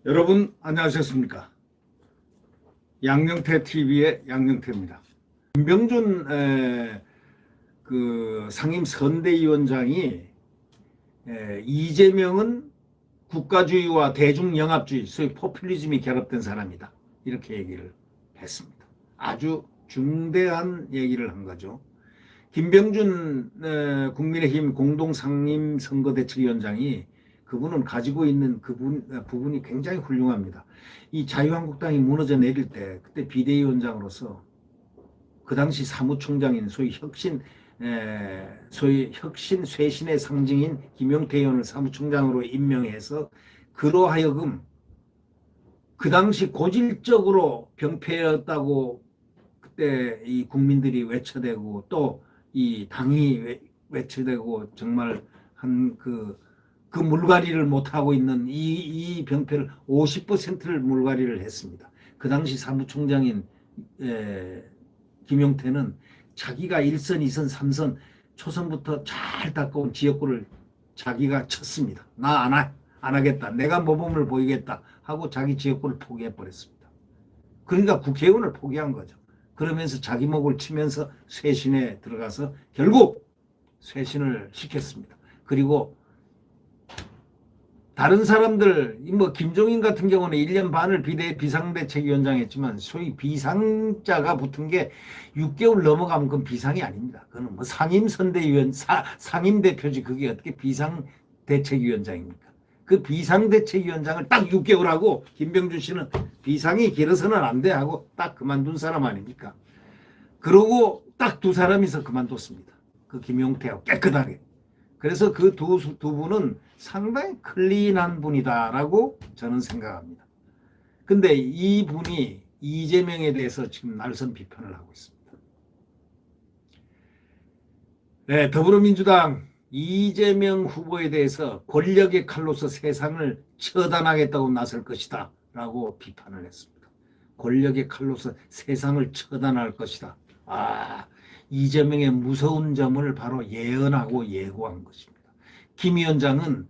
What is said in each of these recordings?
여러분 안녕하셨습니까? 양영태 TV의 양영태입니다. 김병준 상임 선대위원장이 이재명은 국가주의와 대중영합주의, 소위 포퓰리즘이 결합된 사람이다, 이렇게 얘기를 했습니다. 아주 중대한 얘기를 한 거죠. 김병준 국민의힘 공동상임선거대책위원장이 그분은 가지고 있는 부분이 굉장히 훌륭합니다. 이 자유한국당이 무너져 내릴 때 그때 비대위원장으로서 그 당시 사무총장인 소위 혁신 쇄신의 상징인 김용태 의원을 사무총장으로 임명해서 그로 하여금 그 당시 고질적으로 병폐였다고 그때 이 국민들이 외쳐대고 또 이 당이 외쳐대고 정말 그 물갈이를 못하고 있는 이 병폐를 50%를 물갈이를 했습니다. 그 당시 사무총장인 김용태는 자기가 1선, 2선, 3선 초선부터 잘 닦아온 지역구를 자기가 쳤습니다. 나 안 하겠다. 내가 모범을 보이겠다 하고 자기 지역구를 포기해버렸습니다. 그러니까 국회의원을 포기한 거죠. 그러면서 자기 목을 치면서 쇄신에 들어가서 결국 쇄신을 시켰습니다. 그리고 다른 사람들, 뭐 김종인 같은 경우는 1년 반을 비상대책위원장 했지만 소위 비상자가 붙은 게 6개월 넘어가면 그건 비상이 아닙니다. 그건 뭐 상임대표지 그게 어떻게 비상대책위원장입니까? 그 비상대책위원장을 딱 6개월 하고 김병준 씨는 비상이 길어서는 안 돼 하고 딱 그만둔 사람 아닙니까? 그러고 딱 두 사람이서 그만뒀습니다. 그 김용태하고 깨끗하게. 그래서 그 두 분은 상당히 클린한 분이다라고 저는 생각합니다. 근데 이 분이 이재명에 대해서 지금 날선 비판을 하고 있습니다. 네, 더불어민주당 이재명 후보에 대해서 권력의 칼로서 세상을 처단하겠다고 나설 것이다 라고 비판을 했습니다. 권력의 칼로서 세상을 처단할 것이다. 이재명의 무서운 점을 바로 예언하고 예고한 것입니다. 김 위원장은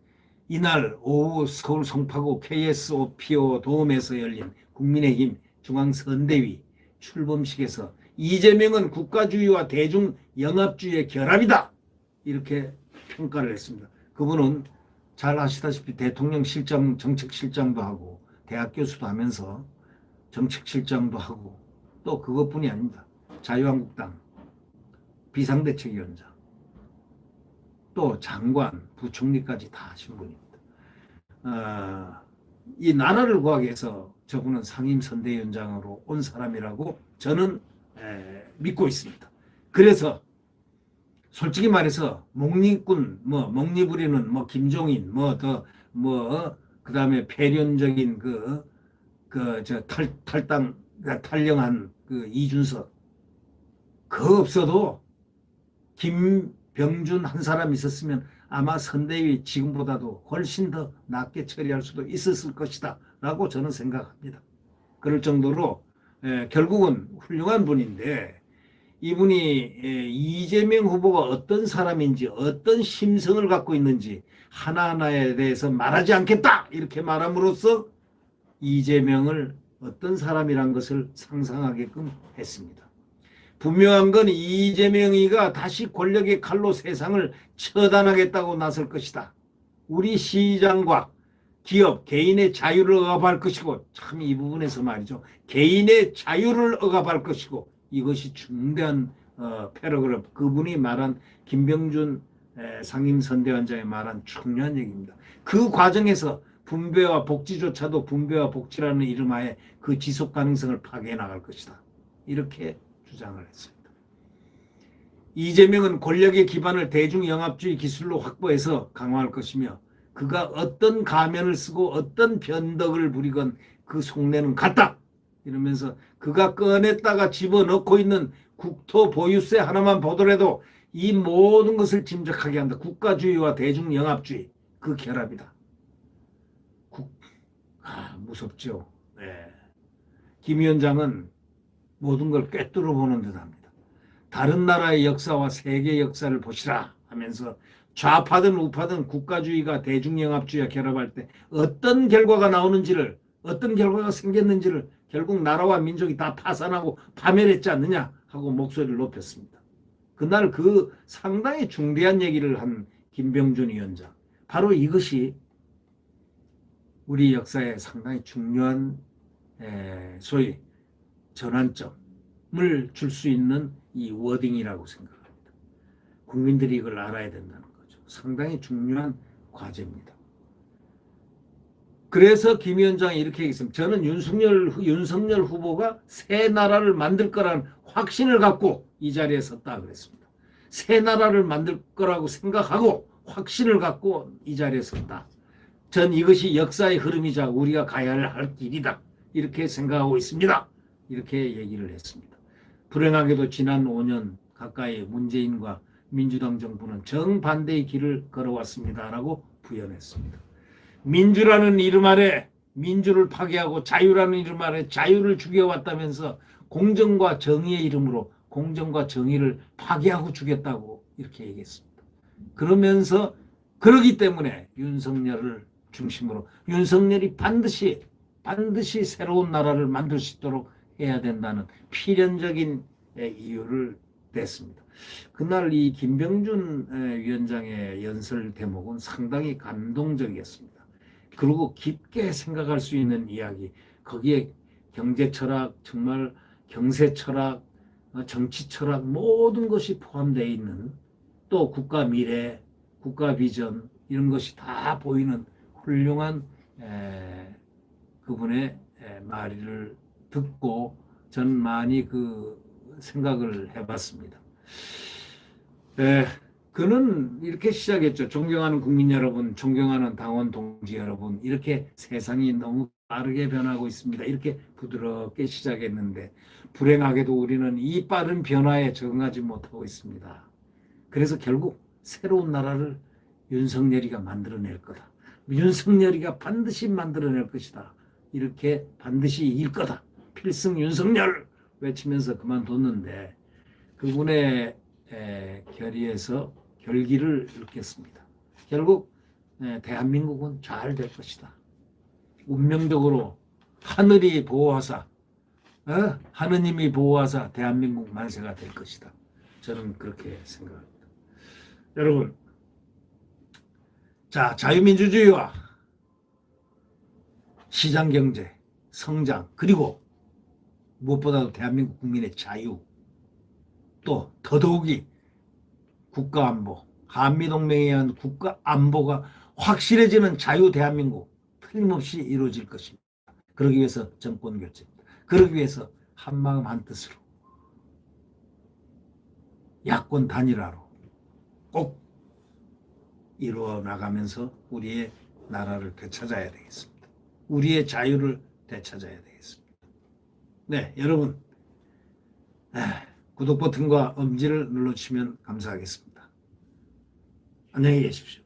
이날 오후 서울 송파구 KSOPO 도움에서 열린 국민의힘 중앙선대위 출범식에서 이재명은 국가주의와 대중영합주의의 결합이다, 이렇게 평가를 했습니다. 그분은 잘 아시다시피 대통령실장, 정책실장도 하고 대학 교수도 하면서 정책실장도 하고 또 그것뿐이 아닙니다. 자유한국당 비상대책위원장, 또 장관, 부총리까지 다 하신 분입니다. 이 나라를 구하기 위해서 저분은 상임선대위원장으로 온 사람이라고 저는 믿고 있습니다. 그래서 솔직히 말해서 목리꾼, 목리부리는 김종인, 그다음에 폐륜적인 탈영한 이준석, 그거 없어도 김병준 한 사람 있었으면 아마 선대위 지금보다도 훨씬 더 낫게 처리할 수도 있었을 것이다 라고 저는 생각합니다. 그럴 정도로 결국은 훌륭한 분인데, 이분이 이재명 후보가 어떤 사람인지 어떤 심성을 갖고 있는지 하나하나에 대해서 말하지 않겠다 이렇게 말함으로써 이재명을 어떤 사람이란 것을 상상하게끔 했습니다. 분명한 건 이재명이가 다시 권력의 칼로 세상을 처단하겠다고 나설 것이다. 우리 시장과 기업, 개인의 자유를 억압할 것이고, 참 이 부분에서 말이죠, 개인의 자유를 억압할 것이고, 이것이 중대한 패러그래프, 그분이 말한 김병준 상임선대위원장이 말한 중요한 얘기입니다. 그 과정에서 분배와 복지조차도 분배와 복지라는 이름하에 그 지속 가능성을 파괴해 나갈 것이다, 이렇게 주장을 했습니다. 이재명은 권력의 기반을 대중영합주의 기술로 확보해서 강화할 것이며, 그가 어떤 가면을 쓰고 어떤 변덕을 부리건 그 속내는 같다 이러면서 그가 꺼냈다가 집어넣고 있는 국토 보유세 하나만 보더라도 이 모든 것을 짐작하게 한다. 국가주의와 대중영합주의, 그 결합이다. 무섭죠. 네. 김 위원장은 모든 걸 꿰뚫어 보는 듯합니다. 다른 나라의 역사와 세계 역사를 보시라 하면서 좌파든 우파든 국가주의가 대중영합주의와 결합할 때 어떤 결과가 나오는지를 어떤 결과가 생겼는지를 결국 나라와 민족이 다 파산하고 파멸했지 않느냐 하고 목소리를 높였습니다. 그날 그 상당히 중대한 얘기를 한 김병준 위원장. 바로 이것이 우리 역사에 상당히 중요한 소위 전환점을 줄 수 있는 이 워딩이라고 생각합니다. 국민들이 이걸 알아야 된다는 거죠. 상당히 중요한 과제입니다. 그래서 김 위원장이 이렇게 얘기했습니다. 저는 윤석열 후보가 새 나라를 만들 거라는 확신을 갖고 이 자리에 섰다 그랬습니다. 새 나라를 만들 거라고 생각하고 확신을 갖고 이 자리에 섰다. 전 이것이 역사의 흐름이자 우리가 가야 할 길이다. 이렇게 생각하고 있습니다. 이렇게 얘기를 했습니다. 불행하게도 지난 5년 가까이 문재인과 민주당 정부는 정반대의 길을 걸어왔습니다라고 부연했습니다. 민주라는 이름 아래 민주를 파괴하고 자유라는 이름 아래 자유를 죽여왔다면서 공정과 정의의 이름으로 공정과 정의를 파괴하고 죽였다고 이렇게 얘기했습니다. 그러면서 그러기 때문에 윤석열을 중심으로 윤석열이 반드시 새로운 나라를 만들 수 있도록 해야 된다는 필연적인 이유를 냈습니다. 그날 이 김병준 위원장의 연설 대목은 상당히 감동적이었습니다. 그리고 깊게 생각할 수 있는 이야기, 거기에 경제 철학, 정말 경세 철학, 정치 철학 모든 것이 포함되어 있는 또 국가 미래, 국가 비전 이런 것이 다 보이는 훌륭한 그분의 말을 듣고 전 많이 그 생각을 해봤습니다. 그는 이렇게 시작했죠. 존경하는 국민 여러분, 존경하는 당원 동지 여러분, 이렇게 세상이 너무 빠르게 변하고 있습니다. 이렇게 부드럽게 시작했는데 불행하게도 우리는 이 빠른 변화에 적응하지 못하고 있습니다. 그래서 결국 새로운 나라를 윤석열이가 만들어낼 거다. 윤석열이가 반드시 만들어낼 것이다. 이렇게 반드시 이길 거다. 필승 윤석열 외치면서 그만뒀는데 그분의 결의에서 결기를 읽겠습니다. 결국 대한민국은 잘 될 것이다. 운명적으로 하늘이 보호하사 하느님이 보호하사 대한민국 만세가 될 것이다. 저는 그렇게 생각합니다. 여러분, 자, 자유민주주의와 시장경제, 성장, 그리고 무엇보다도 대한민국 국민의 자유, 또 더더욱이 국가안보, 한미동맹에 의한 국가안보가 확실해지는 자유 대한민국 틀림없이 이루어질 것입니다. 그러기 위해서 정권교체입니다. 그러기 위해서 한마음 한뜻으로 야권 단일화로 꼭 이루어 나가면서 우리의 나라를 되찾아야 되겠습니다. 우리의 자유를 되찾아야 되겠습니다. 네, 여러분 구독 버튼과 엄지를 눌러주시면 감사하겠습니다. 안녕히 계십시오.